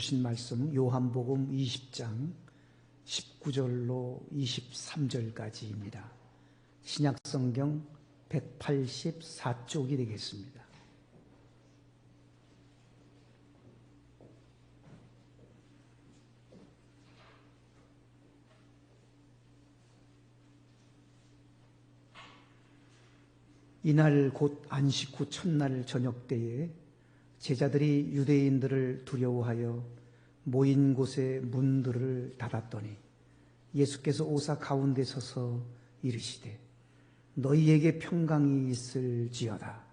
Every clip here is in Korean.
주신 말씀 요한복음 20장 19절로 23절까지입니다. 신약성경 184쪽이 되겠습니다. 이날 곧 안식 후 첫날 저녁 때에 제자들이 유대인들을 두려워하여 모인 곳의 문들을 닫았더니 예수께서 오사 가운데 서서 이르시되 너희에게 평강이 있을지어다.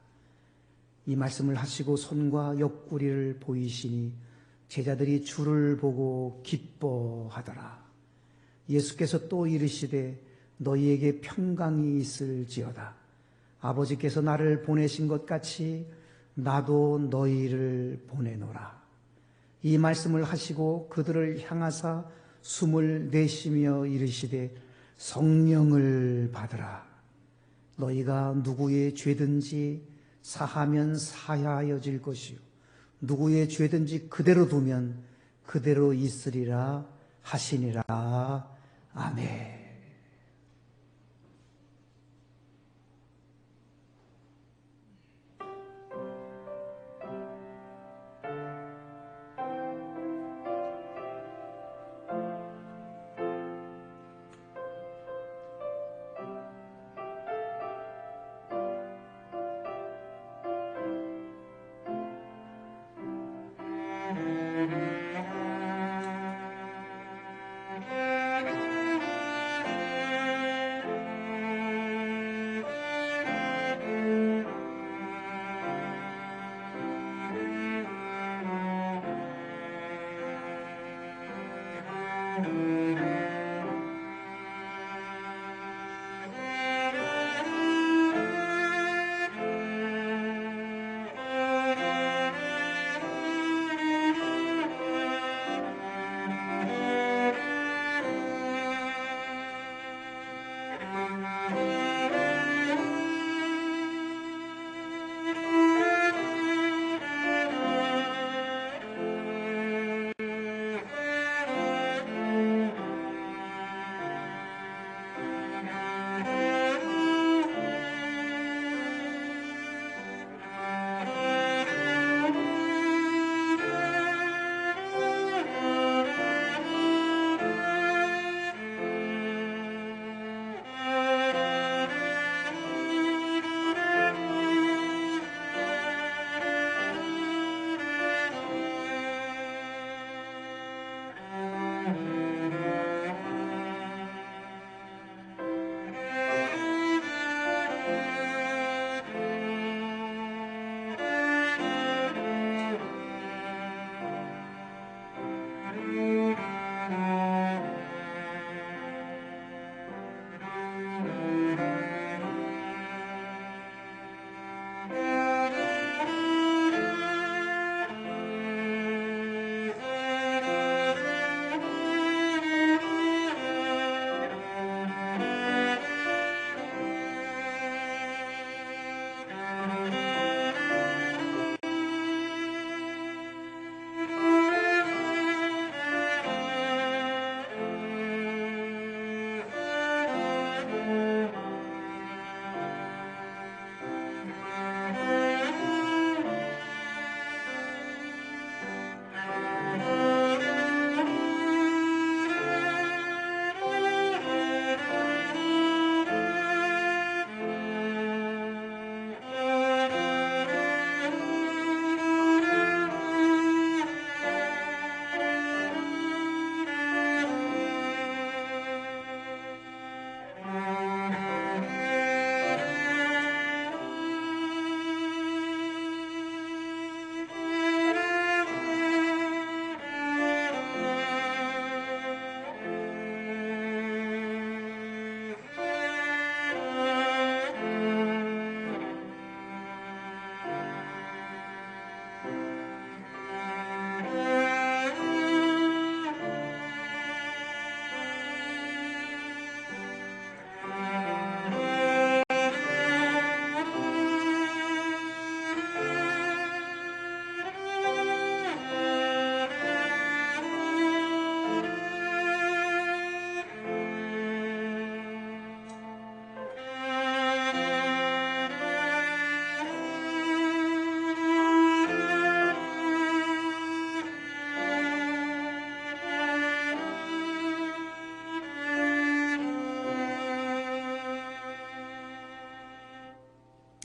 이 말씀을 하시고 손과 옆구리를 보이시니 제자들이 주를 보고 기뻐하더라. 예수께서 또 이르시되 너희에게 평강이 있을지어다. 아버지께서 나를 보내신 것 같이 나도 너희를 보내노라. 이 말씀을 하시고 그들을 향하사 숨을 내쉬며 이르시되 성령을 받으라. 너희가 누구의 죄든지 사하면 사하여질 것이요 누구의 죄든지 그대로 두면 그대로 있으리라 하시니라. 아멘.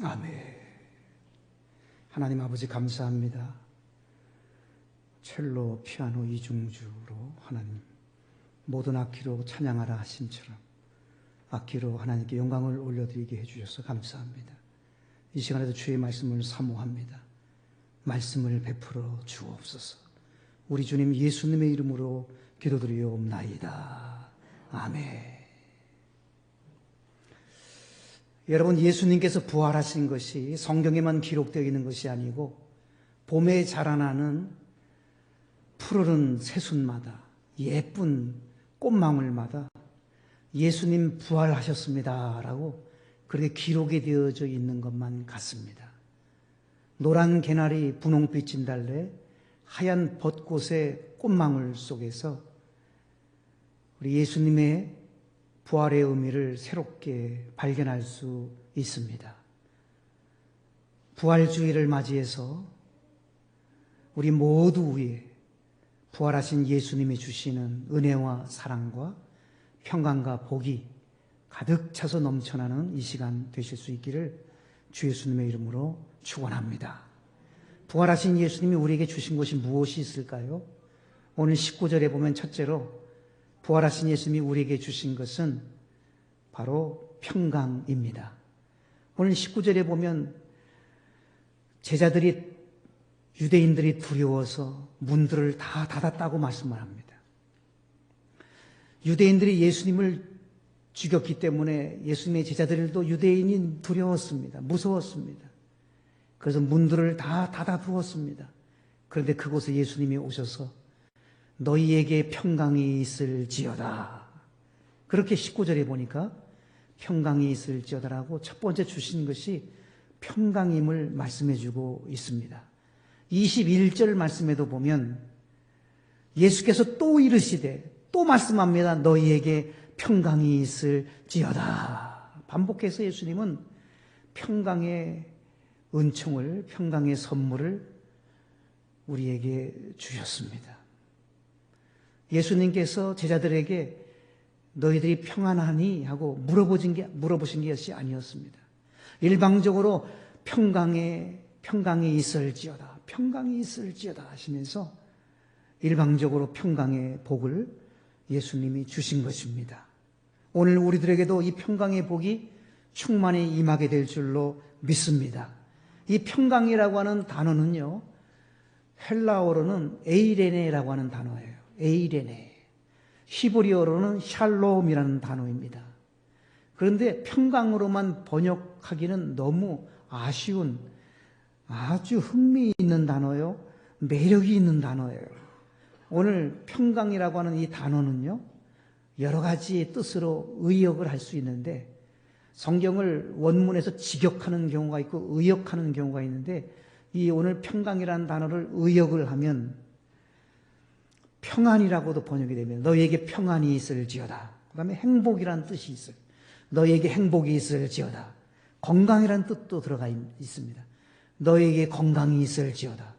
아멘. 하나님 아버지 감사합니다. 첼로, 피아노 이중주로 하나님 모든 악기로 찬양하라 하심처럼 악기로 하나님께 영광을 올려드리게 해주셔서 감사합니다. 이 시간에도 주의 말씀을 사모합니다. 말씀을 베풀어 주옵소서. 우리 주님 예수님의 이름으로 기도드리옵나이다. 아멘. 여러분, 예수님께서 부활하신 것이 성경에만 기록되어 있는 것이 아니고 봄에 자라나는 푸르른 새순마다, 예쁜 꽃망울마다 예수님 부활하셨습니다 라고 그렇게 기록이 되어져 있는 것만 같습니다. 노란 개나리, 분홍빛 진달래, 하얀 벚꽃의 꽃망울 속에서 우리 예수님의 부활의 의미를 새롭게 발견할 수 있습니다. 부활주의를 맞이해서 우리 모두 위에 부활하신 예수님이 주시는 은혜와 사랑과 평강과 복이 가득 차서 넘쳐나는 이 시간 되실 수 있기를 주 예수님의 이름으로 축원합니다. 부활하신 예수님이 우리에게 주신 것이 무엇이 있을까요? 오늘 19절에 보면 첫째로 부활하신 예수님이 우리에게 주신 것은 바로 평강입니다. 오늘 19절에 보면 유대인들이 두려워서 문들을 다 닫았다고 말씀을 합니다. 유대인들이 예수님을 죽였기 때문에 예수님의 제자들도 유대인이 두려웠습니다. 무서웠습니다. 그래서 문들을 다 닫아두었습니다. 그런데 그곳에 예수님이 오셔서 너희에게 평강이 있을지어다. 그렇게 19절에 보니까 평강이 있을지어다라고 첫 번째 주신 것이 평강임을 말씀해 주고 있습니다. 21절 말씀에도 보면 예수께서 또 이르시되 또 말씀합니다. 너희에게 평강이 있을지어다. 반복해서 예수님은 평강의 은총을, 평강의 선물을 우리에게 주셨습니다. 예수님께서 제자들에게 너희들이 평안하니 하고 물어보신 것이 아니었습니다. 일방적으로 평강이 있을지어다, 평강이 있을지어다 하시면서 일방적으로 평강의 복을 예수님이 주신 것입니다. 오늘 우리들에게도 이 평강의 복이 충만히 임하게 될 줄로 믿습니다. 이 평강이라고 하는 단어는요, 헬라어로는 에이레네라고 하는 단어예요. 에이레네. 히브리어로는 샬롬이라는 단어입니다. 그런데 평강으로만 번역하기는 너무 아쉬운, 아주 흥미있는 단어요. 매력이 있는 단어예요. 오늘 평강이라고 하는 이 단어는요, 여러 가지 뜻으로 의역을 할 수 있는데 성경을 원문에서 직역하는 경우가 있고 의역하는 경우가 있는데 이 오늘 평강이라는 단어를 의역을 하면 평안이라고도 번역이 되면 너희에게 평안이 있을지어다. 그 다음에 행복이라는 뜻이 있어요. 너희에게 행복이 있을지어다. 건강이라는 뜻도 들어가 있습니다. 너희에게 건강이 있을지어다.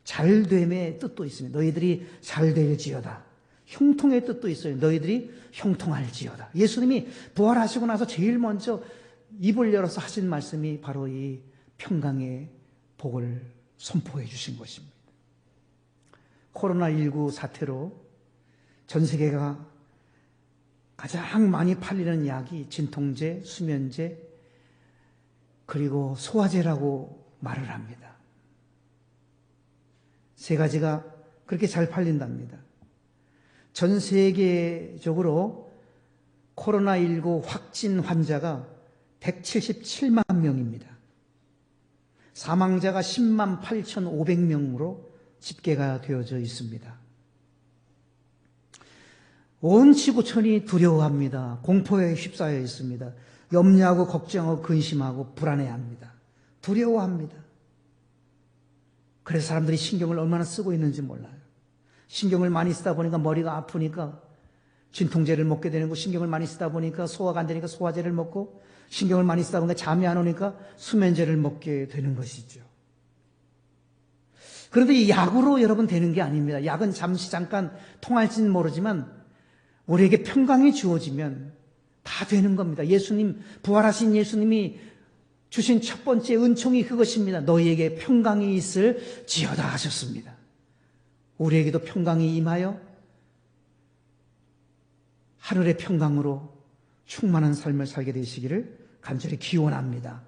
잘됨의 뜻도 있습니다. 너희들이 잘될지어다. 형통의 뜻도 있어요. 너희들이 형통할지어다. 예수님이 부활하시고 나서 제일 먼저 입을 열어서 하신 말씀이 바로 이 평강의 복을 선포해 주신 것입니다. 코로나19 사태로 전 세계가 가장 많이 팔리는 약이 진통제, 수면제, 그리고 소화제라고 말을 합니다. 세 가지가 그렇게 잘 팔린답니다. 전 세계적으로 코로나19 확진 환자가 177만 명입니다. 사망자가 10만 8,500명으로 집계가 되어져 있습니다. 온 지구촌이 두려워합니다. 공포에 휩싸여 있습니다. 염려하고 걱정하고 근심하고 불안해합니다. 두려워합니다. 그래서 사람들이 신경을 얼마나 쓰고 있는지 몰라요. 신경을 많이 쓰다 보니까 머리가 아프니까 진통제를 먹게 되는 거, 신경을 많이 쓰다 보니까 소화가 안 되니까 소화제를 먹고, 신경을 많이 쓰다 보니까 잠이 안 오니까 수면제를 먹게 되는 것이죠. 그런데 이 약으로 여러분 되는 게 아닙니다. 약은 잠깐 통할지는 모르지만 우리에게 평강이 주어지면 다 되는 겁니다. 예수님, 부활하신 예수님이 주신 첫 번째 은총이 그것입니다. 너희에게 평강이 있을지어다 하셨습니다. 우리에게도 평강이 임하여 하늘의 평강으로 충만한 삶을 살게 되시기를 간절히 기원합니다.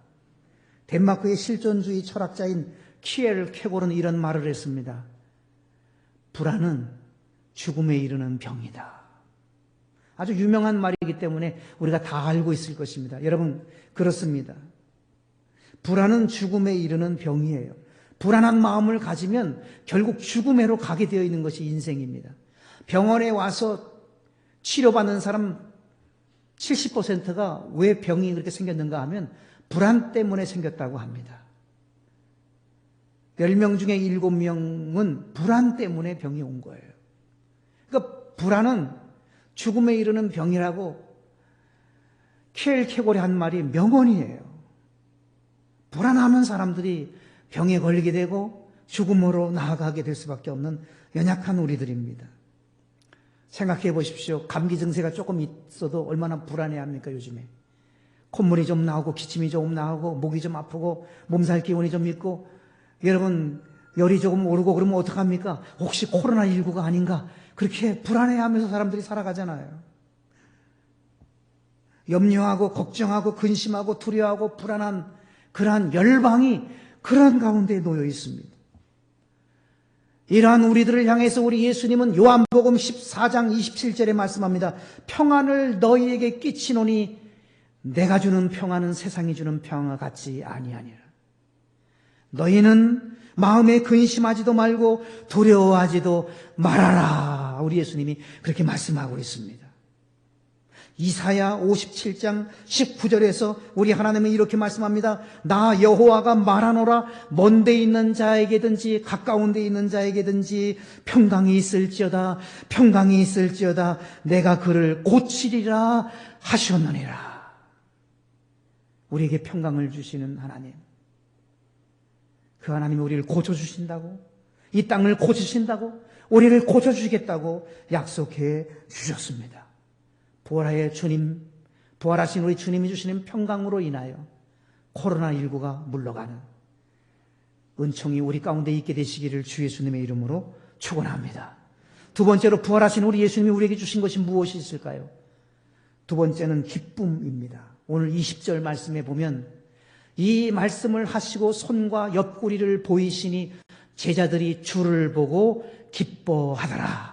덴마크의 실존주의 철학자인 키엘 케골은 이런 말을 했습니다. 불안은 죽음에 이르는 병이다. 아주 유명한 말이기 때문에 우리가 다 알고 있을 것입니다. 여러분, 그렇습니다. 불안은 죽음에 이르는 병이에요. 불안한 마음을 가지면 결국 죽음에로 가게 되어 있는 것이 인생입니다. 병원에 와서 치료받는 사람 70%가 왜 병이 그렇게 생겼는가 하면 불안 때문에 생겼다고 합니다. 10명 중에 7명은 불안 때문에 병이 온 거예요. 그러니까 불안은 죽음에 이르는 병이라고 키엘 케골이 한 말이 명언이에요. 불안하면 사람들이 병에 걸리게 되고 죽음으로 나아가게 될 수밖에 없는 연약한 우리들입니다. 생각해 보십시오. 감기 증세가 조금 있어도 얼마나 불안해합니까, 요즘에. 콧물이 좀 나오고 기침이 좀 나오고 목이 좀 아프고 몸살 기운이 좀 있고 여러분 열이 조금 오르고 그러면 어떡합니까? 혹시 코로나19가 아닌가? 그렇게 불안해하면서 사람들이 살아가잖아요. 염려하고 걱정하고 근심하고 두려워하고 불안한 그러한 열방이 그런 가운데 놓여 있습니다. 이러한 우리들을 향해서 우리 예수님은 요한복음 14장 27절에 말씀합니다. 평안을 너희에게 끼치노니 내가 주는 평안은 세상이 주는 평안과 같지 아니하니라. 너희는 마음에 근심하지도 말고 두려워하지도 말아라. 우리 예수님이 그렇게 말씀하고 있습니다. 이사야 57장 19절에서 우리 하나님은 이렇게 말씀합니다. 나 여호와가 말하노라. 먼 데 있는 자에게든지 가까운 데 있는 자에게든지 평강이 있을지어다. 평강이 있을지어다. 내가 그를 고치리라 하셨느니라. 우리에게 평강을 주시는 하나님, 그 하나님이 우리를 고쳐주신다고, 이 땅을 고치신다고, 우리를 고쳐주시겠다고 약속해 주셨습니다. 부활의 주님, 부활하신 우리 주님이 주시는 평강으로 인하여 코로나19가 물러가는 은총이 우리 가운데 있게 되시기를 주 예수님의 이름으로 축원합니다. 두 번째로 부활하신 우리 예수님이 우리에게 주신 것이 무엇이 있을까요? 두 번째는 기쁨입니다. 오늘 20절 말씀에 보면 이 말씀을 하시고 손과 옆구리를 보이시니 제자들이 주를 보고 기뻐하더라.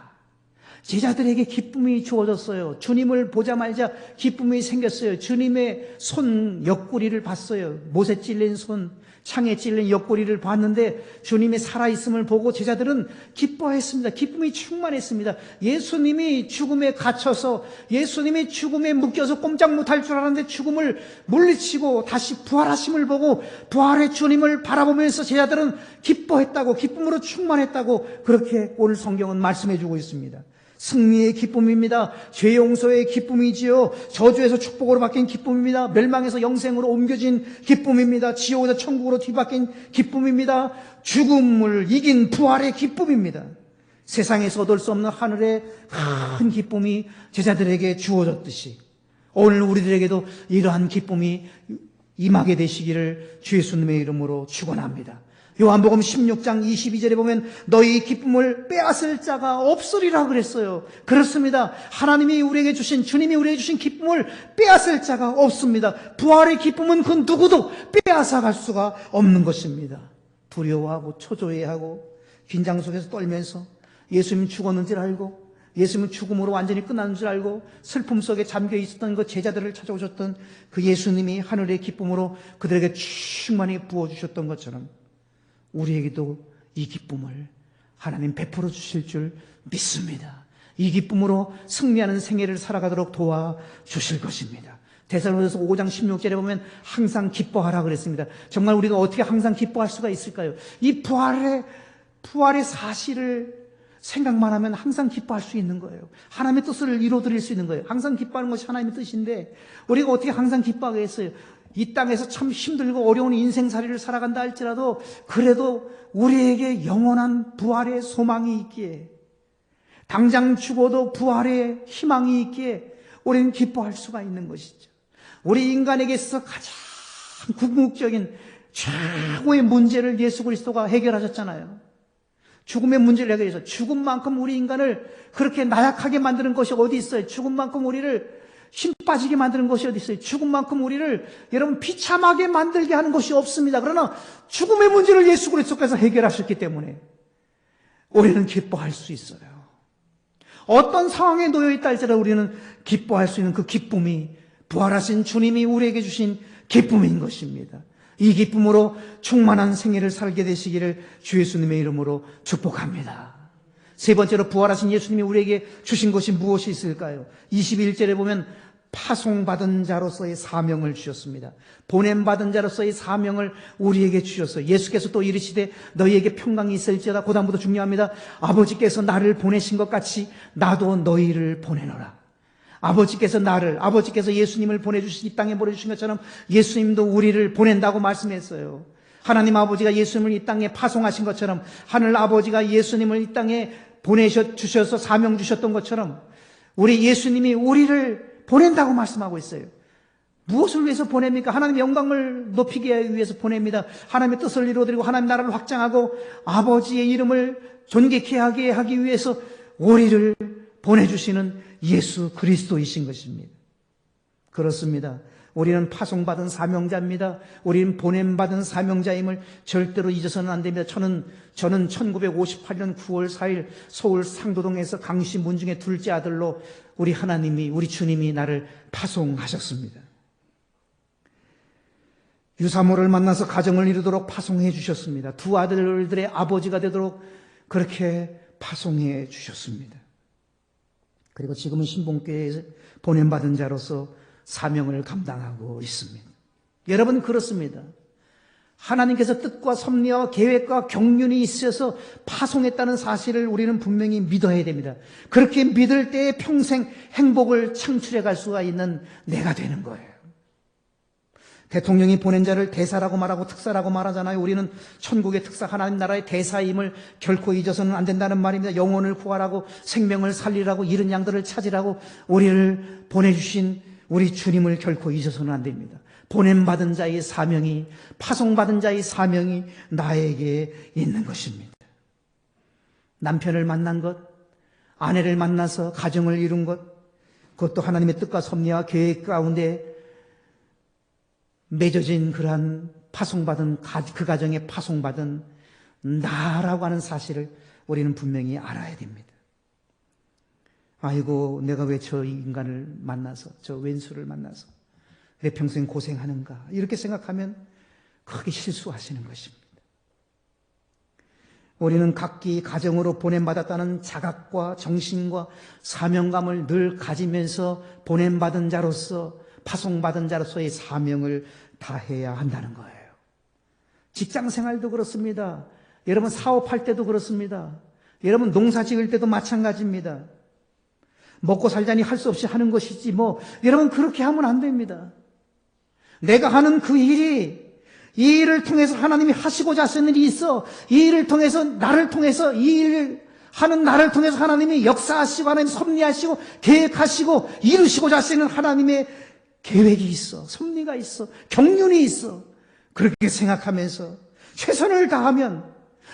제자들에게 기쁨이 주어졌어요. 주님을 보자마자 기쁨이 생겼어요. 주님의 손 옆구리를 봤어요. 못에 찔린 손, 창에 찔린 옆구리를 봤는데 주님의 살아있음을 보고 제자들은 기뻐했습니다. 기쁨이 충만했습니다. 예수님이 죽음에 갇혀서 예수님이 죽음에 묶여서 꼼짝 못할 줄 알았는데 죽음을 물리치고 다시 부활하심을 보고 부활의 주님을 바라보면서 제자들은 기뻐했다고, 기쁨으로 충만했다고 그렇게 오늘 성경은 말씀해 주고 있습니다. 승리의 기쁨입니다. 죄 용서의 기쁨이지요. 저주에서 축복으로 바뀐 기쁨입니다. 멸망에서 영생으로 옮겨진 기쁨입니다. 지옥에서 천국으로 뒤바뀐 기쁨입니다. 죽음을 이긴 부활의 기쁨입니다. 세상에서 얻을 수 없는 하늘의 큰 기쁨이 제자들에게 주어졌듯이 오늘 우리들에게도 이러한 기쁨이 임하게 되시기를 주 예수님의 이름으로 축원합니다. 요한복음 16장 22절에 보면 너희 기쁨을 빼앗을 자가 없으리라 그랬어요. 그렇습니다. 하나님이 우리에게 주신, 주님이 우리에게 주신 기쁨을 빼앗을 자가 없습니다. 부활의 기쁨은 그 누구도 빼앗아갈 수가 없는 것입니다. 두려워하고 초조해하고 긴장 속에서 떨면서 예수님이 죽었는 줄 알고 예수님은 죽음으로 완전히 끝나는 줄 알고 슬픔 속에 잠겨 있었던 그 제자들을 찾아오셨던 그 예수님이 하늘의 기쁨으로 그들에게 충만히 부어주셨던 것처럼 우리에게도 이 기쁨을 하나님 베풀어 주실 줄 믿습니다. 이 기쁨으로 승리하는 생애를 살아가도록 도와주실 것입니다. 데살로니가서 5장 16절에 보면 항상 기뻐하라 그랬습니다. 정말 우리가 어떻게 항상 기뻐할 수가 있을까요? 이 부활의 사실을 생각만 하면 항상 기뻐할 수 있는 거예요. 하나님의 뜻을 이루어드릴 수 있는 거예요. 항상 기뻐하는 것이 하나님의 뜻인데 우리가 어떻게 항상 기뻐하겠어요? 이 땅에서 참 힘들고 어려운 인생살이를 살아간다 할지라도 그래도 우리에게 영원한 부활의 소망이 있기에 당장 죽어도 부활의 희망이 있기에 우리는 기뻐할 수가 있는 것이죠. 우리 인간에게 있어서 궁극적인 최고의 문제를 예수 그리스도가 해결하셨잖아요. 죽음의 문제를 해결해서 죽음만큼 우리 인간을 그렇게 나약하게 만드는 것이 어디 있어요? 죽음만큼 우리를 힘 빠지게 만드는 것이 어디 있어요? 죽음만큼 우리를 여러분 비참하게 만들게 하는 것이 없습니다. 그러나 죽음의 문제를 예수 그리스도께서 해결하셨기 때문에 우리는 기뻐할 수 있어요. 어떤 상황에 놓여 있다 할지라도 우리는 기뻐할 수 있는 그 기쁨이 부활하신 주님이 우리에게 주신 기쁨인 것입니다. 이 기쁨으로 충만한 생애를 살게 되시기를 주 예수님의 이름으로 축복합니다. 세 번째로 부활하신 예수님이 우리에게 주신 것이 무엇이 있을까요? 21절에 보면 파송받은 자로서의 사명을 주셨습니다. 보냄받은 자로서의 사명을 우리에게 주셨어요. 예수께서 또 이르시되 너희에게 평강이 있을지어다. 그 다음부터 중요합니다. 아버지께서 나를 보내신 것 같이 나도 너희를 보내노라. 아버지께서 예수님을 보내주신 이 땅에 보내주신 것처럼 예수님도 우리를 보낸다고 말씀했어요. 하나님 아버지가 예수님을 이 땅에 파송하신 것처럼 하늘 아버지가 예수님을 이 땅에 보내주셔서 사명 주셨던 것처럼 우리 예수님이 우리를 보낸다고 말씀하고 있어요. 무엇을 위해서 보냅니까? 하나님의 영광을 높이기 위해서 보냅니다. 하나님의 뜻을 이루어드리고 하나님 나라를 확장하고 아버지의 이름을 존귀케 하게 하기 위해서 우리를 보내주시는 예수 그리스도이신 것입니다. 그렇습니다. 우리는 파송받은 사명자입니다. 우리는 보냄받은 사명자임을 절대로 잊어서는 안 됩니다. 저는 1958년 9월 4일 서울 상도동에서 강씨 문중의 둘째 아들로 우리 하나님이, 우리 주님이 나를 파송하셨습니다. 유사모를 만나서 가정을 이루도록 파송해 주셨습니다. 두 아들들의 아버지가 되도록 그렇게 파송해 주셨습니다. 그리고 지금은 신봉교회에 보냄받은 자로서 사명을 감당하고 있습니다. 여러분 그렇습니다. 하나님께서 뜻과 섭리와 계획과 경륜이 있어서 파송했다는 사실을 우리는 분명히 믿어야 됩니다. 그렇게 믿을 때에 평생 행복을 창출해 갈 수가 있는 내가 되는 거예요. 대통령이 보낸 자를 대사라고 말하고 특사라고 말하잖아요. 우리는 천국의 특사 하나님 나라의 대사임을 결코 잊어서는 안 된다는 말입니다. 영혼을 구하라고 생명을 살리라고 잃은 양들을 찾으라고 우리를 보내주신 우리 주님을 결코 잊어서는 안 됩니다. 보냄받은 자의 사명이, 파송받은 자의 사명이 나에게 있는 것입니다. 남편을 만난 것, 아내를 만나서 가정을 이룬 것, 그것도 하나님의 뜻과 섭리와 계획 가운데 맺어진 그러한 파송받은 그 가정에 파송받은 나라고 하는 사실을 우리는 분명히 알아야 됩니다. 아이고 내가 왜 저 인간을 만나서 저 왼수를 만나서 내 평생 고생하는가 이렇게 생각하면 크게 실수하시는 것입니다. 우리는 각기 가정으로 보냄받았다는 자각과 정신과 사명감을 늘 가지면서 보냄받은 자로서 파송받은 자로서의 사명을 다해야 한다는 거예요. 직장생활도 그렇습니다. 여러분 사업할 때도 그렇습니다. 여러분 농사 지을 때도 마찬가지입니다. 먹고 살자니 할 수 없이 하는 것이지 여러분 그렇게 하면 안 됩니다. 내가 하는 그 일이 이 일을 통해서 하나님이 하시고자 하시는 일이 있어. 이 일을 통해서 나를 통해서 이 일을 하는 나를 통해서 하나님이 역사하시고 하나님 섭리하시고 계획하시고 이루시고자 하시는 하나님의 계획이 있어. 섭리가 있어. 경륜이 있어. 그렇게 생각하면서 최선을 다하면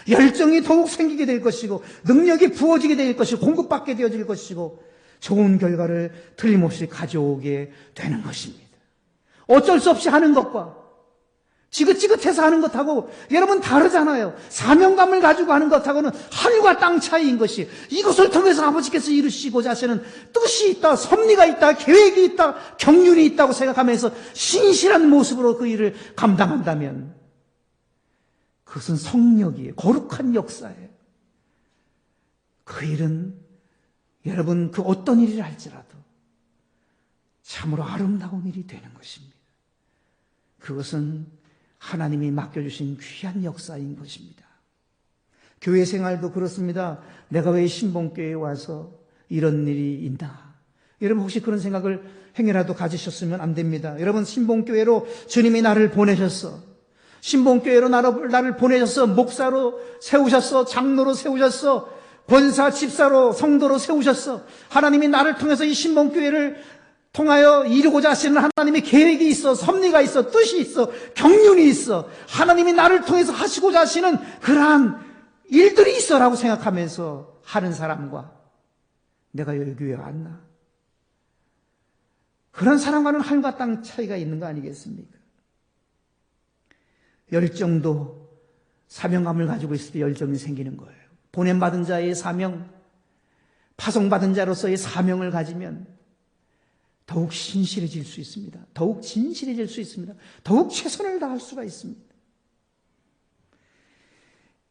열정이 더욱 생기게 될 것이고 능력이 부어지게 될 것이고 공급받게 되어질 것이고 좋은 결과를 틀림없이 가져오게 되는 것입니다. 어쩔 수 없이 하는 것과 지긋지긋해서 하는 것하고 여러분 다르잖아요. 사명감을 가지고 하는 것하고는 하늘과 땅 차이인 것이 이것을 통해서 아버지께서 이루시고자 하시는 뜻이 있다, 섭리가 있다, 계획이 있다, 경륜이 있다고 생각하면서 신실한 모습으로 그 일을 감당한다면 그것은 성력이에요. 거룩한 역사예요. 그 일은 여러분 그 어떤 일이라 할지라도 참으로 아름다운 일이 되는 것입니다. 그것은 하나님이 맡겨주신 귀한 역사인 것입니다. 교회 생활도 그렇습니다. 내가 왜 신봉교회에 와서 이런 일이 있나? 여러분 혹시 그런 생각을 행여라도 가지셨으면 안 됩니다. 여러분 신봉교회로 주님이 나를 보내셨어. 신봉교회로 나를 보내셨어. 목사로 세우셨어. 장로로 세우셨어. 권사, 집사로, 성도로 세우셨어. 하나님이 나를 통해서 이 신봉교회를 통하여 이루고자 하시는 하나님의 계획이 있어, 섭리가 있어, 뜻이 있어, 경륜이 있어, 하나님이 나를 통해서 하시고자 하시는 그러한 일들이 있어라고 생각하면서 하는 사람과 내가 여기 교회 왔나? 그런 사람과는 하늘과 땅 차이가 있는 거 아니겠습니까? 열정도 사명감을 가지고 있을 때 열정이 생기는 거예요. 보냄받은 자의 사명, 파송받은 자로서의 사명을 가지면 더욱 신실해질 수 있습니다. 더욱 진실해질 수 있습니다. 더욱 최선을 다할 수가 있습니다.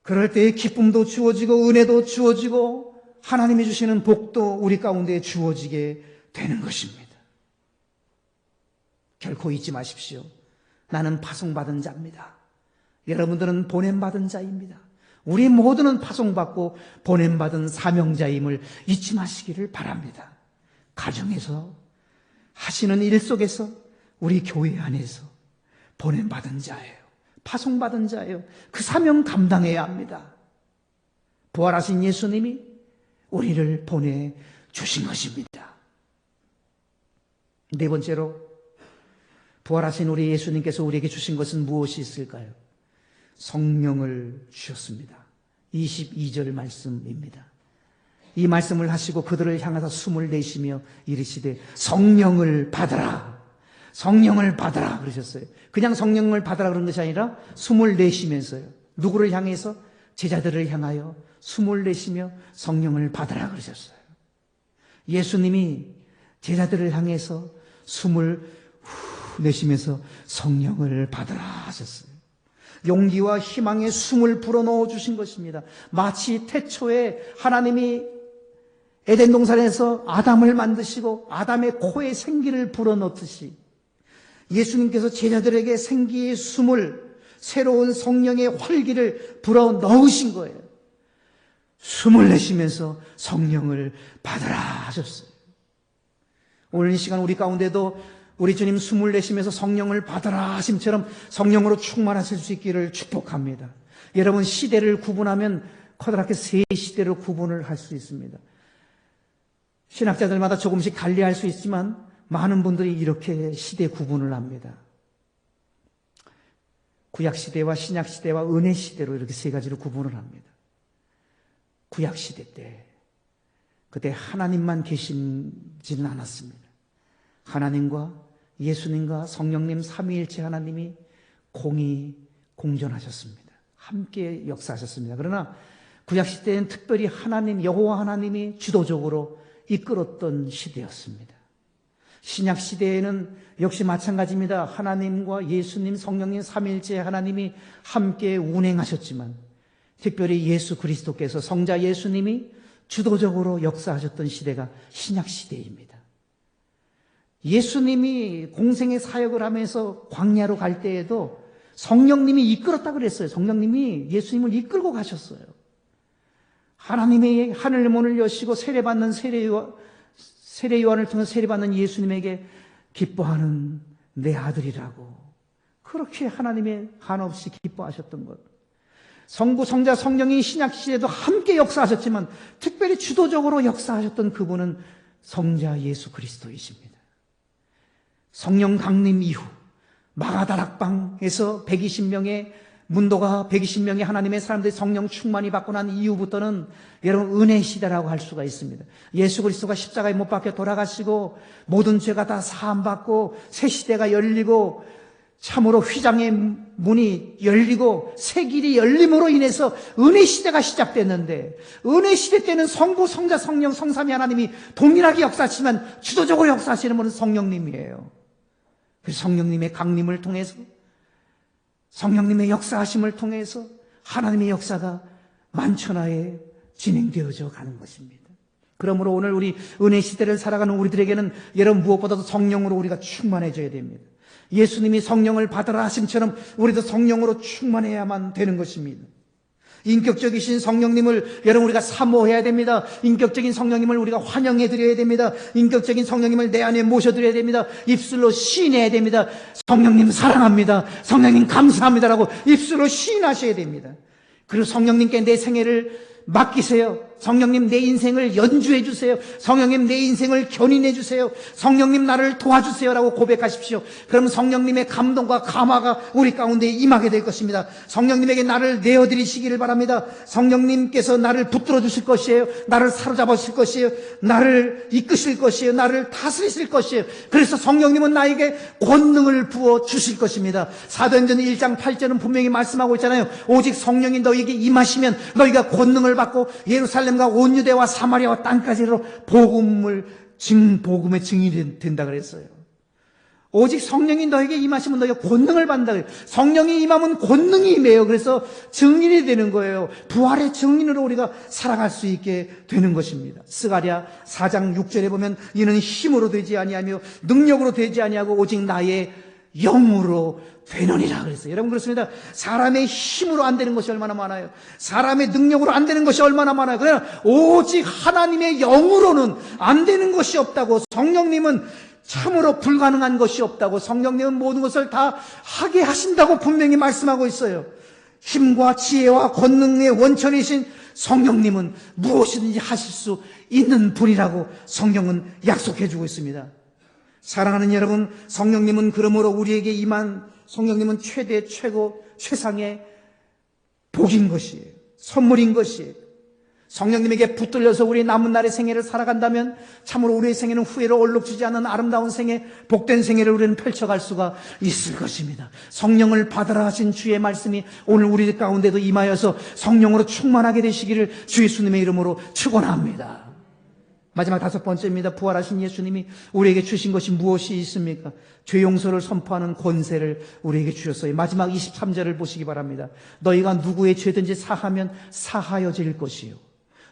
그럴 때에 기쁨도 주어지고 은혜도 주어지고 하나님이 주시는 복도 우리 가운데 주어지게 되는 것입니다. 결코 잊지 마십시오. 나는 파송받은 자입니다. 여러분들은 보냄받은 자입니다. 우리 모두는 파송받고 보냄받은 사명자임을 잊지 마시기를 바랍니다. 가정에서 하시는 일 속에서 우리 교회 안에서 보냄받은 자예요. 파송받은 자예요. 그 사명 감당해야 합니다. 부활하신 예수님이 우리를 보내주신 것입니다. 네 번째로 부활하신 우리 예수님께서 우리에게 주신 것은 무엇이 있을까요? 성령을 주셨습니다. 22절 말씀입니다. 이 말씀을 하시고 그들을 향하사 숨을 내쉬며 이르시되 성령을 받으라. 성령을 받으라 그러셨어요. 그냥 성령을 받으라 그런 것이 아니라 숨을 내쉬면서요. 누구를 향해서? 제자들을 향하여 숨을 내쉬며 성령을 받으라 그러셨어요. 예수님이 제자들을 향해서 숨을 내쉬면서 성령을 받으라 하셨어요. 용기와 희망의 숨을 불어넣어 주신 것입니다. 마치 태초에 하나님이 에덴 동산에서 아담을 만드시고 아담의 코에 생기를 불어넣듯이 예수님께서 제자들에게 생기의 숨을, 새로운 성령의 활기를 불어넣으신 거예요. 숨을 내쉬면서 성령을 받으라 하셨어요. 오늘 이 시간 우리 가운데도 우리 주님 숨을 내쉬면서 성령을 받으라 하심처럼 성령으로 충만하실 수 있기를 축복합니다. 여러분, 시대를 구분하면 커다랗게 세 시대로 구분을 할 수 있습니다. 신학자들마다 조금씩 달리할 수 있지만 많은 분들이 이렇게 시대 구분을 합니다. 구약시대와 신약시대와 은혜시대로 이렇게 세 가지로 구분을 합니다. 구약시대 때 그때 하나님만 계시지는 않았습니다. 하나님과 예수님과 성령님 삼위일체 하나님이 공존하셨습니다. 함께 역사하셨습니다. 그러나 구약시대에는 특별히 하나님, 여호와 하나님이 주도적으로 이끌었던 시대였습니다. 신약시대에는 역시 마찬가지입니다. 하나님과 예수님, 성령님 삼위일체 하나님이 함께 운행하셨지만 특별히 예수 그리스도께서 성자 예수님이 주도적으로 역사하셨던 시대가 신약시대입니다. 예수님이 공생의 사역을 하면서 광야로 갈 때에도 성령님이 이끌었다 그랬어요. 성령님이 예수님을 이끌고 가셨어요. 하나님의 하늘 문을 여시고 세례받는 세례요한을 통해 세례받는 예수님에게 기뻐하는 내 아들이라고 그렇게 하나님의 한없이 기뻐하셨던 것. 성부, 성자, 성령이 신약시대에도 함께 역사하셨지만 특별히 주도적으로 역사하셨던 그분은 성자 예수 그리스도이십니다. 성령 강림 이후 마가다락방에서 120명의 문도가 120명의 하나님의 사람들이 성령 충만이 받고 난 이후부터는 여러분 은혜 시대라고 할 수가 있습니다. 예수 그리스도가 십자가에 못 박혀 돌아가시고 모든 죄가 다 사함받고 새 시대가 열리고 참으로 휘장의 문이 열리고 새 길이 열림으로 인해서 은혜 시대가 시작됐는데 은혜 시대 때는 성부, 성자, 성령, 성삼위 하나님이 동일하게 역사하시지만 주도적으로 역사하시는 분은 성령님이에요. 그래서 성령님의 강림을 통해서 성령님의 역사하심을 통해서 하나님의 역사가 만천하에 진행되어져 가는 것입니다. 그러므로 오늘 우리 은혜 시대를 살아가는 우리들에게는 여러분 무엇보다도 성령으로 우리가 충만해져야 됩니다. 예수님이 성령을 받으라 하심처럼 우리도 성령으로 충만해야만 되는 것입니다. 인격적이신 성령님을 여러분 우리가 사모해야 됩니다. 인격적인 성령님을 우리가 환영해드려야 됩니다. 인격적인 성령님을 내 안에 모셔드려야 됩니다. 입술로 시인해야 됩니다. 성령님 사랑합니다. 성령님 감사합니다라고 입술로 시인하셔야 됩니다. 그리고 성령님께 내 생애를 맡기세요. 성령님 내 인생을 연주해 주세요. 성령님 내 인생을 견인해 주세요. 성령님 나를 도와주세요라고 고백하십시오. 그럼 성령님의 감동과 감화가 우리 가운데 임하게 될 것입니다. 성령님에게 나를 내어드리시기를 바랍니다. 성령님께서 나를 붙들어 주실 것이에요. 나를 사로잡아 주실 것이에요. 나를 이끄실 것이에요. 나를 다스리실 것이에요. 그래서 성령님은 나에게 권능을 부어 주실 것입니다. 사도행전 1장 8절은 분명히 말씀하고 있잖아요. 오직 성령이 너희에게 임하시면 너희가 권능을 받고 예루살렘과 온 유대와 사마리아와 땅까지로 복음의 증인이 된다 그랬어요. 오직 성령이 너에게 임하시면 너희가 권능을 받는다 그래요. 성령이 임하면 권능이 임해요. 그래서 증인이 되는 거예요. 부활의 증인으로 우리가 살아갈 수 있게 되는 것입니다. 스가랴 4장 6절에 보면 이는 힘으로 되지 아니하며 능력으로 되지 아니하고 오직 나의 영으로 되느니라 그랬어요. 여러분 그렇습니다. 사람의 힘으로 안 되는 것이 얼마나 많아요. 사람의 능력으로 안 되는 것이 얼마나 많아요. 그러나 오직 하나님의 영으로는 안 되는 것이 없다고. 성령님은 참으로 불가능한 것이 없다고. 성령님은 모든 것을 다 하게 하신다고 분명히 말씀하고 있어요. 힘과 지혜와 권능의 원천이신 성령님은 무엇이든지 하실 수 있는 분이라고 성경은 약속해 주고 있습니다. 사랑하는 여러분, 성령님은 그러므로 우리에게 임한 성령님은 최대, 최고, 최상의 복인 것이에요. 선물인 것이에요. 성령님에게 붙들려서 우리 남은 날의 생애를 살아간다면 참으로 우리의 생애는 후회로 얼룩지지 않은 아름다운 생애, 복된 생애를 우리는 펼쳐갈 수가 있을 것입니다. 성령을 받으라 하신 주의 말씀이 오늘 우리 가운데도 임하여서 성령으로 충만하게 되시기를 주 예수님의 이름으로 축원합니다. 마지막 5번째입니다. 부활하신 예수님이 우리에게 주신 것이 무엇이 있습니까? 죄 용서를 선포하는 권세를 우리에게 주셨어요. 마지막 23절을 보시기 바랍니다. 너희가 누구의 죄든지 사하면 사하여질 것이요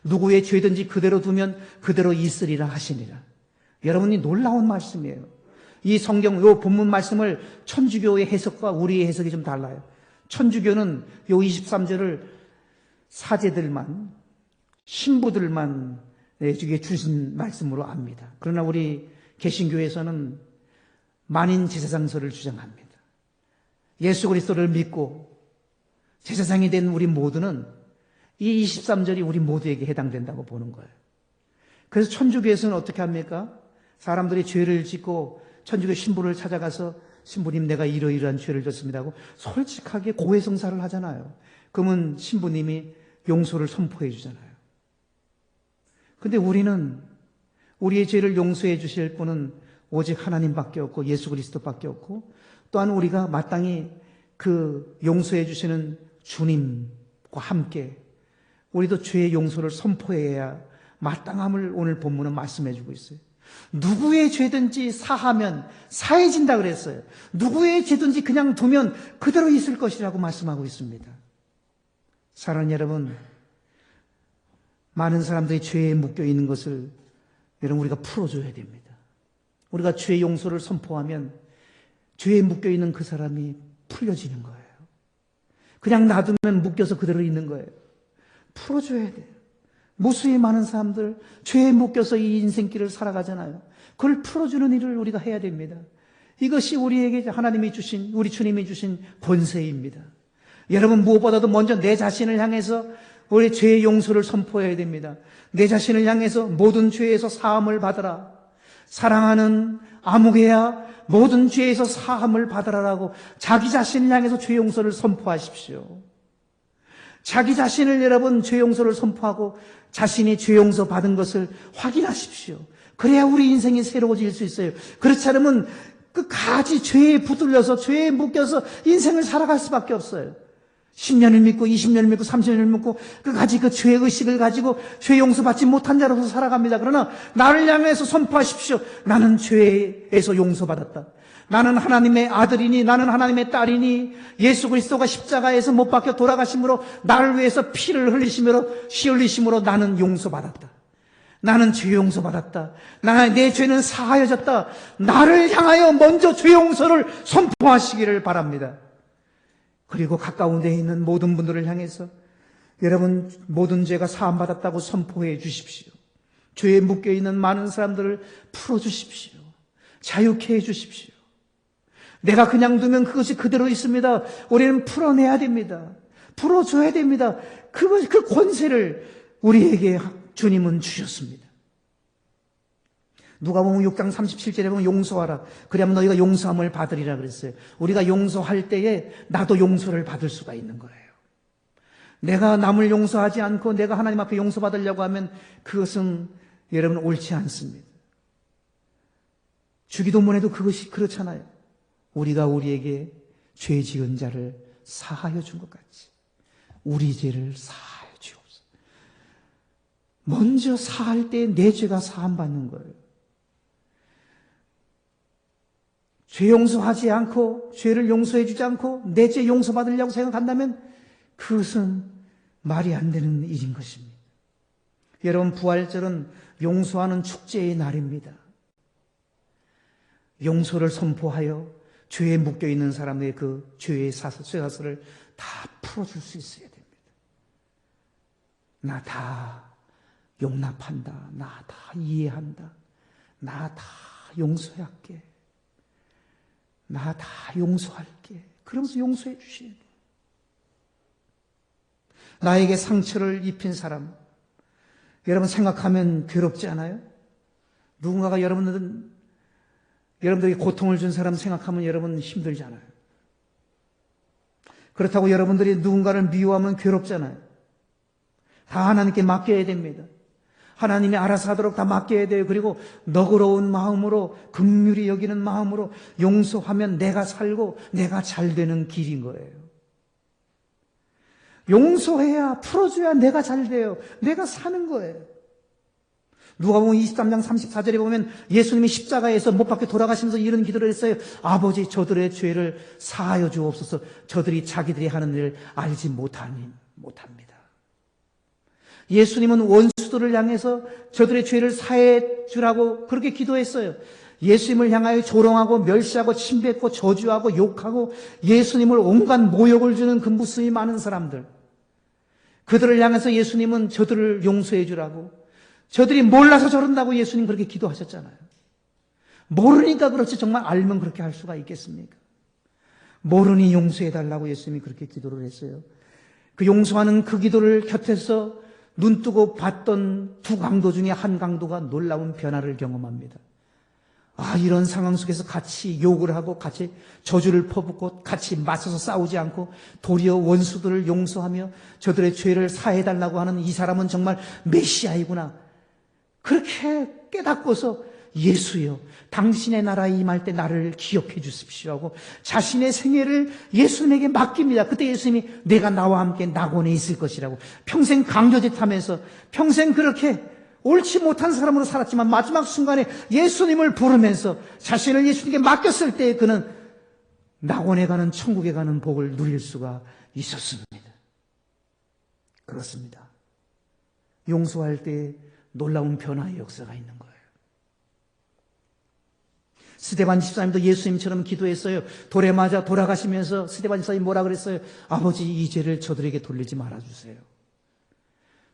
누구의 죄든지 그대로 두면 그대로 있으리라 하시니라. 여러분이 놀라운 말씀이에요. 이 성경 요 본문 말씀을 천주교의 해석과 우리의 해석이 좀 달라요. 천주교는 요 23절을 사제들만, 신부들만 주게 주신 말씀으로 압니다. 그러나 우리 개신교에서는 만인 제사장설을 주장합니다. 예수 그리스도를 믿고 제사장이 된 우리 모두는 이 23절이 우리 모두에게 해당된다고 보는 거예요. 그래서 천주교에서는 어떻게 합니까? 사람들이 죄를 짓고 천주교 신부를 찾아가서 신부님 내가 이러이러한 죄를 졌습니다 하고 솔직하게 고해성사를 하잖아요. 그러면 신부님이 용서를 선포해 주잖아요. 근데 우리는 우리의 죄를 용서해 주실 분은 오직 하나님밖에 없고 예수 그리스도밖에 없고 또한 우리가 마땅히 그 용서해 주시는 주님과 함께 우리도 죄의 용서를 선포해야 마땅함을 오늘 본문은 말씀해 주고 있어요. 누구의 죄든지 사하면 사해진다 그랬어요. 누구의 죄든지 그냥 두면 그대로 있을 것이라고 말씀하고 있습니다. 사랑하는 여러분, 많은 사람들이 죄에 묶여 있는 것을 여러분 우리가 풀어줘야 됩니다. 우리가 죄 용서를 선포하면 죄에 묶여 있는 그 사람이 풀려지는 거예요. 그냥 놔두면 묶여서 그대로 있는 거예요. 풀어줘야 돼요. 무수히 많은 사람들 죄에 묶여서 이 인생길을 살아가잖아요. 그걸 풀어주는 일을 우리가 해야 됩니다. 이것이 우리에게 하나님이 주신, 우리 주님이 주신 권세입니다. 여러분 무엇보다도 먼저 내 자신을 향해서 우리 죄의 용서를 선포해야 됩니다. 내 자신을 향해서 모든 죄에서 사함을 받으라. 사랑하는 아무개야 모든 죄에서 사함을 받으라라고 자기 자신을 향해서 죄 용서를 선포하십시오. 자기 자신을 여러분 죄 용서를 선포하고 자신이 죄 용서 받은 것을 확인하십시오. 그래야 우리 인생이 새로워질 수 있어요. 그렇지 않으면 끝까지 죄에 붙들려서 죄에 묶여서 인생을 살아갈 수밖에 없어요. 10년을 믿고 20년을 믿고 30년을 믿고 끝까지 그 죄의식을 가지고 죄 용서받지 못한 자로서 살아갑니다. 그러나 나를 향해서 선포하십시오. 나는 죄에서 용서받았다. 나는 하나님의 아들이니 나는 하나님의 딸이니 예수 그리스도가 십자가에서 못 박혀 돌아가심으로 나를 위해서 피를 흘리심으로 피 흘리심으로 나는 용서받았다. 나는 죄 용서받았다. 내 죄는 사하여졌다. 나를 향하여 먼저 죄 용서를 선포하시기를 바랍니다. 그리고 가까운 데에 있는 모든 분들을 향해서 여러분 모든 죄가 사함받았다고 선포해 주십시오. 죄에 묶여있는 많은 사람들을 풀어주십시오. 자유케 해주십시오. 내가 그냥 두면 그것이 그대로 있습니다. 우리는 풀어내야 됩니다. 풀어줘야 됩니다. 그 권세를 우리에게 주님은 주셨습니다. 누가복음 6장 37절에 보면 용서하라. 그래야만 너희가 용서함을 받으리라 그랬어요. 우리가 용서할 때에 나도 용서를 받을 수가 있는 거예요. 내가 남을 용서하지 않고 내가 하나님 앞에 용서받으려고 하면 그것은 여러분 옳지 않습니다. 주기도문에도 그것이 그렇잖아요. 우리가 우리에게 죄 지은 자를 사하여 준 것 같이 우리 죄를 사하여 주옵소서. 먼저 사할 때 내 죄가 사함받는 거예요. 죄 용서하지 않고 죄를 용서해 주지 않고 내 죄 용서받으려고 생각한다면 그것은 말이 안 되는 일인 것입니다. 여러분, 부활절은 용서하는 축제의 날입니다. 용서를 선포하여 죄에 묶여있는 사람의 그 죄의 쇠사슬을 다 풀어줄 수 있어야 됩니다. 나 다 용납한다. 나 다 이해한다. 나 다 용서할게. 나 다 용서할게. 그러면서 용서해 주셔야 돼요. 나에게 상처를 입힌 사람, 여러분 생각하면 괴롭지 않아요? 누군가가 여러분들에게 고통을 준 사람 생각하면 여러분 힘들잖아요. 그렇다고 여러분들이 누군가를 미워하면 괴롭잖아요. 다 하나님께 맡겨야 됩니다. 하나님이 알아서 하도록 다 맡겨야 돼요. 그리고 너그러운 마음으로, 긍휼히 여기는 마음으로 용서하면 내가 살고 내가 잘 되는 길인 거예요. 용서해야, 풀어줘야 내가 잘 돼요. 내가 사는 거예요. 누가복음 23장 34절에 보면 예수님이 십자가에서 못 박혀 돌아가시면서 이런 기도를 했어요. 아버지, 저들의 죄를 사하여 주옵소서. 저들이 자기들이 하는 일을 알지 못합니다. 예수님은 원수들을 향해서 저들의 죄를 사해 주라고 그렇게 기도했어요. 예수님을 향하여 조롱하고 멸시하고 침뱉고 저주하고 욕하고 예수님을 온갖 모욕을 주는 그 무수히 많은 사람들, 그들을 향해서 예수님은 저들을 용서해 주라고, 저들이 몰라서 저런다고 예수님 그렇게 기도하셨잖아요. 모르니까 그렇지 정말 알면 그렇게 할 수가 있겠습니까? 모르니 용서해 달라고 예수님이 그렇게 기도를 했어요. 그 용서하는 그 기도를 곁에서 눈뜨고 봤던 두 강도 중에 한 강도가 놀라운 변화를 경험합니다. 이런 상황 속에서 같이 욕을 하고 같이 저주를 퍼붓고 같이 맞서서 싸우지 않고 도리어 원수들을 용서하며 저들의 죄를 사해달라고 하는 이 사람은 정말 메시아이구나. 그렇게 깨닫고서 예수여, 당신의 나라에 임할 때 나를 기억해 주십시오 하고 자신의 생애를 예수님에게 맡깁니다. 그때 예수님이 내가 나와 함께 낙원에 있을 것이라고 평생 강교짓하면서 평생 그렇게 옳지 못한 사람으로 살았지만 마지막 순간에 예수님을 부르면서 자신을 예수님께 맡겼을 때 그는 낙원에 가는, 천국에 가는 복을 누릴 수가 있었습니다. 그렇습니다. 용서할 때 놀라운 변화의 역사가 있는 거예요. 스데반 집사님도 예수님처럼 기도했어요. 돌에 맞아 돌아가시면서 스데반 집사님이 뭐라 그랬어요? 아버지, 이 죄를 저들에게 돌리지 말아주세요.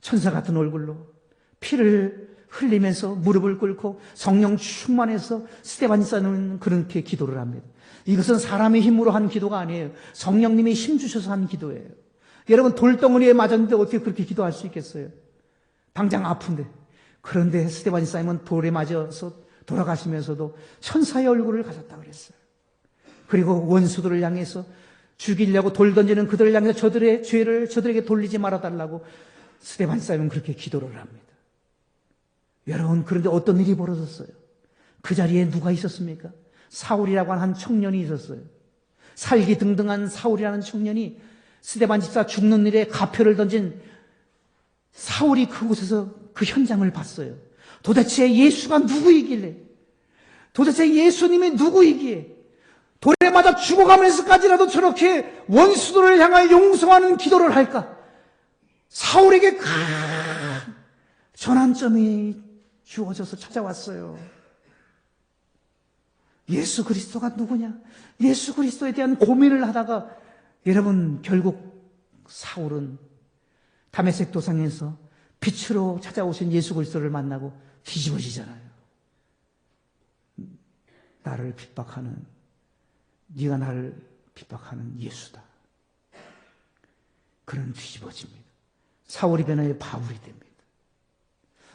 천사 같은 얼굴로 피를 흘리면서 무릎을 꿇고 성령 충만해서 스데반 집사님은 그렇게 기도를 합니다. 이것은 사람의 힘으로 한 기도가 아니에요. 성령님이 힘 주셔서 한 기도예요. 여러분, 돌덩어리에 맞았는데 어떻게 그렇게 기도할 수 있겠어요? 당장 아픈데. 그런데 스데반 집사님은 돌에 맞아서 돌아가시면서도 천사의 얼굴을 가졌다고 그랬어요. 그리고 원수들을 향해서 죽이려고 돌 던지는 그들을 향해서 저들의 죄를 저들에게 돌리지 말아달라고 스데반 집사님은 그렇게 기도를 합니다. 여러분, 그런데 어떤 일이 벌어졌어요? 그 자리에 누가 있었습니까? 사울이라고 하는 한 청년이 있었어요. 살기등등한 사울이라는 청년이 스데반 집사 죽는 일에 가표를 던진 사울이 그곳에서 그 현장을 봤어요. 도대체 예수가 누구이길래, 도대체 예수님이 누구이기에 돌에 맞아 죽어가면서까지라도 저렇게 원수들을 향하여 용서하는 기도를 할까? 사울에게 큰 전환점이 주어져서 찾아왔어요. 예수 그리스도가 누구냐? 예수 그리스도에 대한 고민을 하다가 여러분, 결국 사울은 다메섹 도상에서 빛으로 찾아오신 예수 그리스도를 만나고 뒤집어지잖아요. 나를 핍박하는, 네가 나를 핍박하는 예수다. 그는 뒤집어집니다. 사울이 변하여 바울이 됩니다.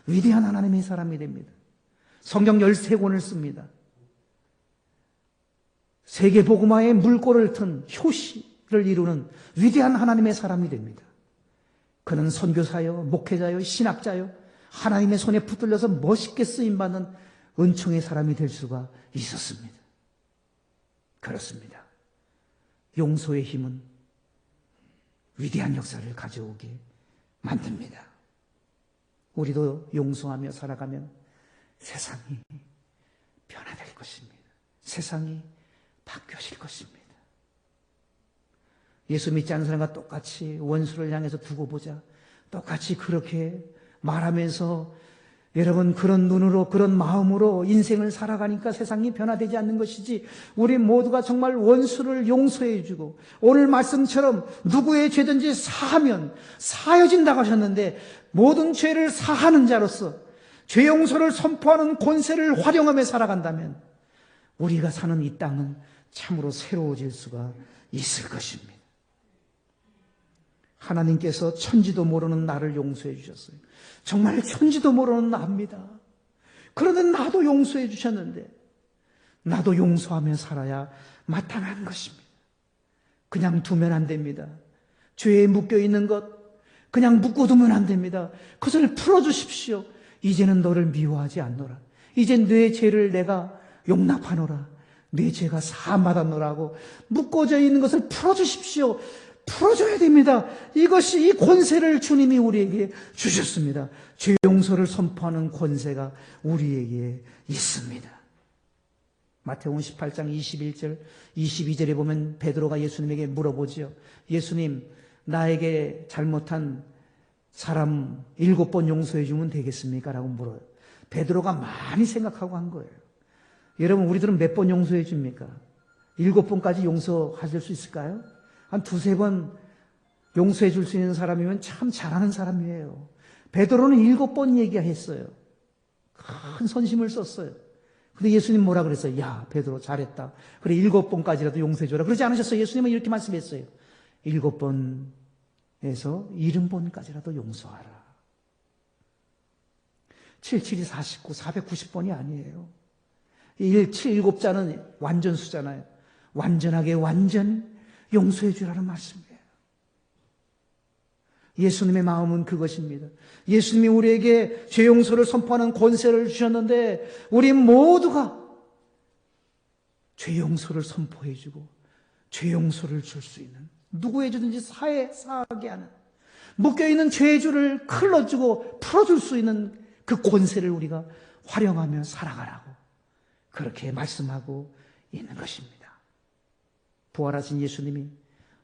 위대한 하나님의 사람이 됩니다. 성경 13권을 씁니다. 세계 복음화의 물꼬를 튼 효시를 이루는 위대한 하나님의 사람이 됩니다. 그는 선교사요, 목회자요, 신학자요, 하나님의 손에 붙들려서 멋있게 쓰임받는 은총의 사람이 될 수가 있었습니다. 그렇습니다. 용서의 힘은 위대한 역사를 가져오게 만듭니다. 우리도 용서하며 살아가면 세상이 변화될 것입니다. 세상이 바뀌어질 것입니다. 예수 믿지 않는 사람과 똑같이 원수를 향해서 두고 보자. 똑같이 그렇게 말하면서 여러분 그런 눈으로 그런 마음으로 인생을 살아가니까 세상이 변화되지 않는 것이지, 우리 모두가 정말 원수를 용서해 주고 오늘 말씀처럼 누구의 죄든지 사하면 사여진다고 하셨는데, 모든 죄를 사하는 자로서 죄 용서를 선포하는 권세를 활용하며 살아간다면 우리가 사는 이 땅은 참으로 새로워질 수가 있을 것입니다. 하나님께서 천지도 모르는 나를 용서해 주셨어요. 정말 천지도 모르는 나입니다. 그런데 나도 용서해 주셨는데 나도 용서하며 살아야 마땅한 것입니다. 그냥 두면 안 됩니다. 죄에 묶여있는 것 그냥 묶어두면 안 됩니다. 그것을 풀어주십시오. 이제는 너를 미워하지 않노라. 이제 내 죄를 내가 용납하노라. 내 죄가 사함받았노라고 묶어져 있는 것을 풀어주십시오. 풀어줘야 됩니다. 이것이 이 권세를 주님이 우리에게 주셨습니다. 죄 용서를 선포하는 권세가 우리에게 있습니다. 마태복음 18장 21절 22절에 보면 베드로가 예수님에게 물어보지요. 예수님, 나에게 잘못한 사람 7번 용서해 주면 되겠습니까? 라고 물어요. 베드로가 많이 생각하고 한 거예요. 여러분, 우리들은 몇 번 용서해 줍니까? 7번까지 용서하실 수 있을까요? 한 2-3번 용서해 줄 수 있는 사람이면 참 잘하는 사람이에요. 베드로는 7번 얘기했어요. 큰 선심을 썼어요. 근데 예수님 뭐라 그랬어요? 야, 베드로 잘했다. 그래, 7번까지라도 용서해 줘라. 그러지 않으셨어요? 예수님은 이렇게 말씀했어요. 7번에서 70번까지라도 용서하라. 77이 49, 490번이 아니에요. 7자는 완전수잖아요. 완전하게 완전 용서해 주라는 말씀이에요. 예수님의 마음은 그것입니다. 예수님이 우리에게 죄 용서를 선포하는 권세를 주셨는데 우리 모두가 죄 용서를 선포해 주고 죄 용서를 줄 수 있는, 누구의 죄든지 사하게 하는, 묶여있는 죄의 줄을 클러주고 풀어줄 수 있는 그 권세를 우리가 활용하며 살아가라고 그렇게 말씀하고 있는 것입니다. 부활하신 예수님이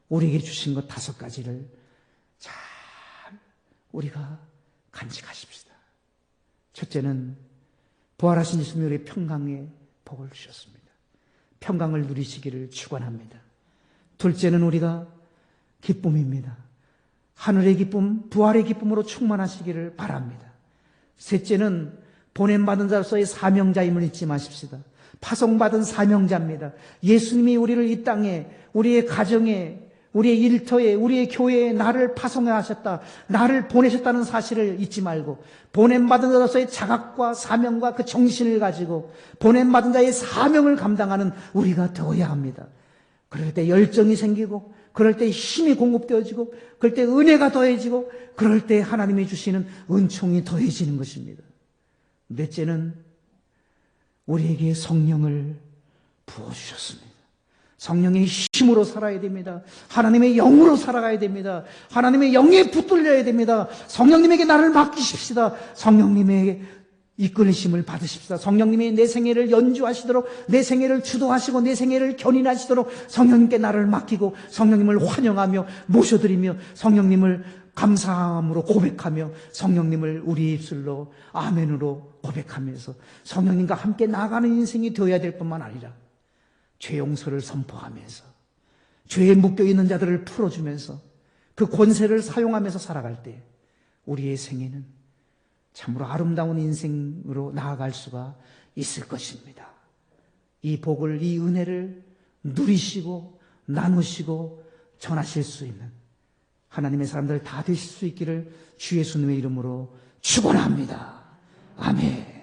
우리에게 주신 것 5가지를 잘 우리가 간직하십시다. 첫째는 부활하신 예수님이 우리의 평강의 복을 주셨습니다. 평강을 누리시기를 축원합니다. 둘째는 우리가 기쁨입니다. 하늘의 기쁨, 부활의 기쁨으로 충만하시기를 바랍니다. 셋째는 보냄받은 자로서의 사명자임을 잊지 마십시다. 파송받은 사명자입니다. 예수님이 우리를 이 땅에, 우리의 가정에, 우리의 일터에, 우리의 교회에 나를 파송해 하셨다, 나를 보내셨다는 사실을 잊지 말고 보냄받은 자로서의 자각과 사명과 그 정신을 가지고 보냄받은 자의 사명을 감당하는 우리가 되어야 합니다. 그럴 때 열정이 생기고, 그럴 때 힘이 공급되어지고, 그럴 때 은혜가 더해지고, 그럴 때 하나님이 주시는 은총이 더해지는 것입니다. 넷째는 우리에게 성령을 부어주셨습니다. 성령의 힘으로 살아야 됩니다. 하나님의 영으로 살아가야 됩니다. 하나님의 영에 붙들려야 됩니다. 성령님에게 나를 맡기십시다. 성령님에게 이끌리심을 받으십시다. 성령님이 내 생애를 연주하시도록, 내 생애를 주도하시고 내 생애를 견인하시도록 성령님께 나를 맡기고 성령님을 환영하며 모셔드리며 성령님을 감사함으로 고백하며 성령님을 우리 입술로 아멘으로 고백하면서 성령님과 함께 나아가는 인생이 되어야 될 뿐만 아니라 죄 용서를 선포하면서 죄에 묶여있는 자들을 풀어주면서 그 권세를 사용하면서 살아갈 때 우리의 생애는 참으로 아름다운 인생으로 나아갈 수가 있을 것입니다. 이 복을, 이 은혜를 누리시고 나누시고 전하실 수 있는 하나님의 사람들 다 되실 수 있기를 주 예수님의 이름으로 축원합니다. 아멘.